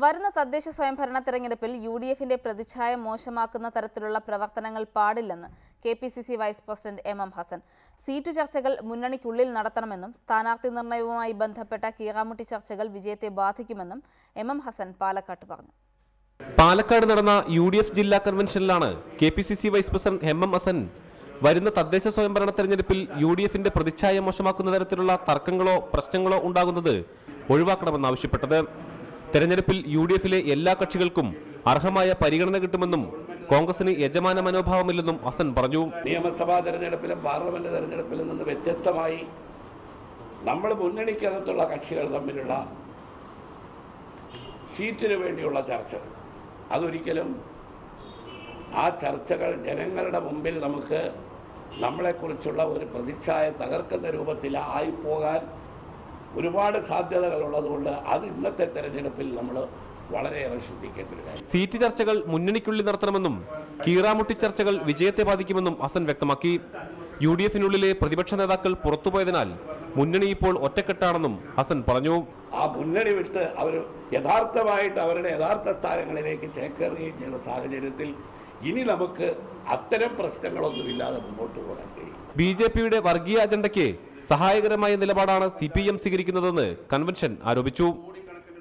വരുന്ന തദ്ദേശ സ്വയംഭരണ തെരഞ്ഞെടുപ്പിൽ യുഡിഎഫിന്റെ പ്രതിച്ഛായ മോശമാക്കുന്ന തരത്തിലുള്ള പ്രവർത്തനങ്ങൾ പാടില്ലെന്ന് KPCC vice president M Hassan. Seat ചർച്ചകൾ മുന്നണിക്കുള്ളിൽ നടത്തണമെന്നും സ്ഥാനാർത്ഥി നിർണയവുമായി ബന്ധപ്പെട്ട കീറാമുട്ടി ചർച്ചകൾ വിജയത്തെ ബാധിക്കുമെന്നും എം ഹസൻ പാലക്കാട്ട് പറഞ്ഞു. പാലക്കാട് നടന്ന യുഡിഎഫ് ജില്ലാ കൺവെൻഷനിലാണ് KPCC vice president M Hassan വരുന്ന തദ്ദേശ സ്വയംഭരണ തെരഞ്ഞെടുപ്പിൽ യുഡിഎഫിന്റെ പ്രതിച്ഛായ മോശമാക്കുന്ന തരത്തിലുള്ള തർക്കങ്ങളോ പ്രശ്നങ്ങളോ ഉണ്ടാകുന്നത് ഒഴിവാക്കണമെന്നാവശ്യപ്പെട്ടത്. തെരഞ്ഞെടുപ്പിൽ യുഡിഎഫിലെ എല്ലാ കക്ഷികൾക്കും അർഹമായ പരിഗണന കിട്ടുമെന്നും കോൺഗ്രസിന് യജമാന മനോഭാവമില്ലെന്നും ഹസൻ പറഞ്ഞു. നിയമസഭാ തെരഞ്ഞെടുപ്പിലും പാർലമെന്റ് തെരഞ്ഞെടുപ്പിലും നിന്ന് വ്യത്യസ്തമായി നമ്മൾ മുന്നണിക്കകത്തുള്ള കക്ഷികൾ തമ്മിലുള്ള സീറ്റിന് വേണ്ടിയുള്ള ചർച്ചകൾ, അതൊരിക്കലും ആ ചർച്ചകൾ ജനങ്ങളുടെ മുമ്പിൽ നമുക്ക് നമ്മളെക്കുറിച്ചുള്ള ഒരു പ്രതിച്ഛായ തകർക്കുന്ന രൂപത്തിലായി പോകാൻ ഒരുപാട് സാധ്യതകളുള്ളതുകൊണ്ട് അത് ഇന്നത്തെ തെരഞ്ഞെടുപ്പിൽ നമ്മൾ വളരെയേറെ ശ്രദ്ധിക്കേണ്ട ഒരു കാര്യം. സീറ്റ് ചർച്ചകൾ മുന്നണിക്കുള്ളിൽ നടത്തണമെന്നും കീറാമുട്ടി ചർച്ചകൾ വിജയത്തെ ബാധിക്കുമെന്നും ഹസൻ വ്യക്തമാക്കി. യുഡിഎഫിനുള്ളിലെ പ്രതിപക്ഷ നേതാക്കൾ പുറത്തുപോയതിനാൽ മുന്നണി ഇപ്പോൾ ഒറ്റക്കെട്ടാണെന്നും ഹസൻ പറഞ്ഞു. ആ മുന്നണി വിട്ട് അവർ യഥാർത്ഥമായിട്ട് അവരുടെ യഥാർത്ഥ സ്ഥാനങ്ങളിലേക്ക് ചേക്കേറുകയും ചെയ്ത സാഹചര്യത്തിൽ ഇനി നമുക്ക് അത്തരം പ്രശ്നങ്ങളൊന്നുമില്ലാതെ മുമ്പോട്ട് പോകാൻ കഴിയും. ബിജെപിയുടെ വർഗീയ അജണ്ടയ്ക്ക് സഹായകരമായ നിലപാടാണ് സിപിഎം സ്വീകരിക്കുന്നതെന്ന് കൺവെൻഷൻ ആരോപിച്ചു.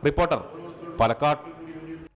റിപ്പോർട്ടർ, പാലക്കാട്.